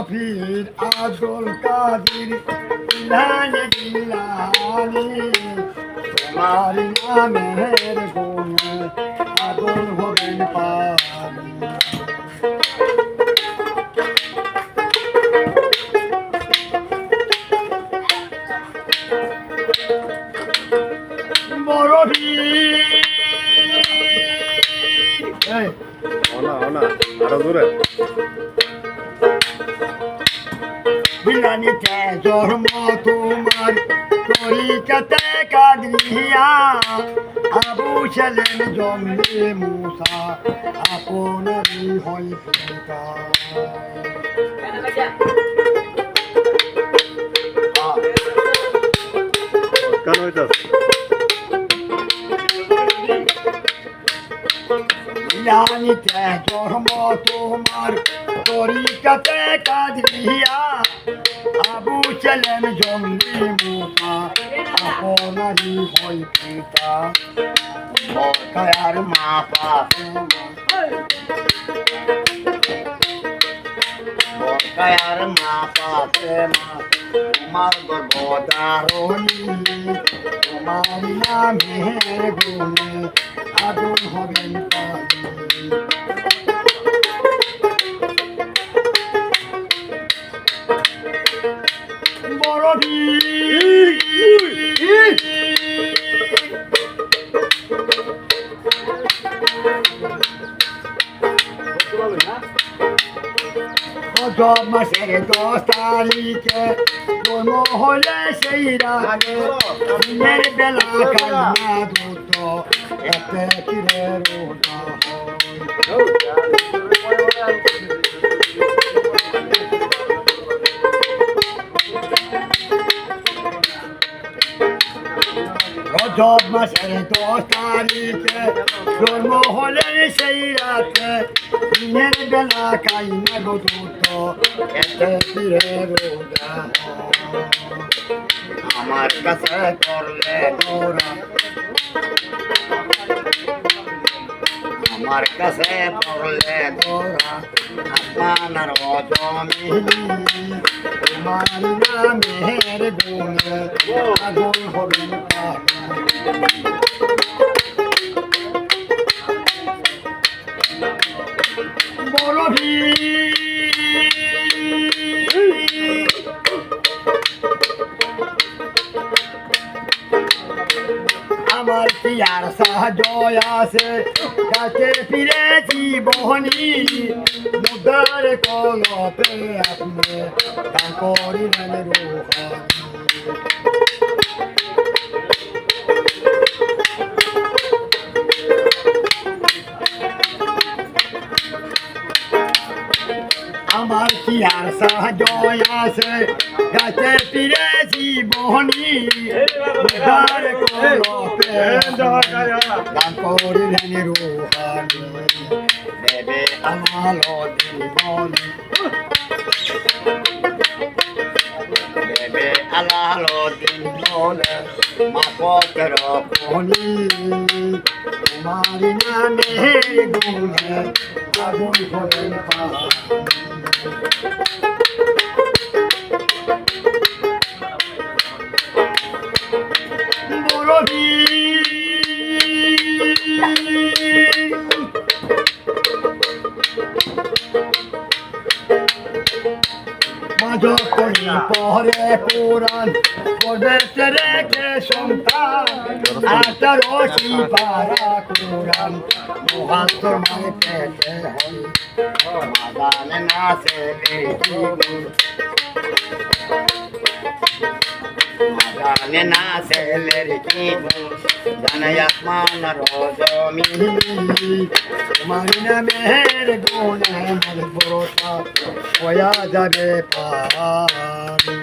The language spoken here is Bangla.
পীর আব্দুল কাদের জিলানী জিলানী তোমার নামের গুণে আগুন হবেন পানি বড় পীর আরো দূরে জিলানীতে জন্ম তোমার তরিকাতে কাদরিয়া আবু সেলেম জন্মে মুসা আপনারই হয় পিতা কেন হইতাছে জিলানীতে জন্ম তোমার তরিকাতে কাদরিয়া আবু সেলেম জন্মে মুসা আপনারই হয় পিতা বরকায়ার মা ফাতেমা বরকায়ার মা ফাতেমা তোমার গর্ভধারণী তোমার নামের গুণে আগুন হবেন পানি বড় রজব মাসের 10 তারিখে জন্ম হলে সেই রাতে দিনের বেলা কান্না দুঃখ এতে ফিরে রোনা রজব মাসের 10 তারিখে জন্ম হলে সেই রাতে দিনের বেলা কান্না দুঃখ এতে ফিরে রোনা আমার কাছে করলে তোরা আমার কাছে পড়লে তোরা আপনার জমিনি তোমার নামের গুণে আগুন হবেন বড় আমার কি আর সাহায্য আছে কাছে ফিরে জীবনী মুদার কলপে আপনি দান করিলেন রূহানি আমার কি আর সাহায্য আছে গাছে ফিরে জীবনী মুদার কলপে দান করিলেন রূহানি দেবে আলো জীবনী দেবে আলো দিন বলে মাপতের খনি তোমার নামের গুণে আগুন হলেন পানি বড় যখনই পরে পুরাণ পড়তে রেখে সন্তান 18 পারা কোরআন মহাত্তর মানে পেতে হয় মাদানে নাচে মাদানে নাচে লেরকি জানাই আসমান রজমিনি তোমার নামের গুণে আমার ভরসা হয়ে যাবে পানি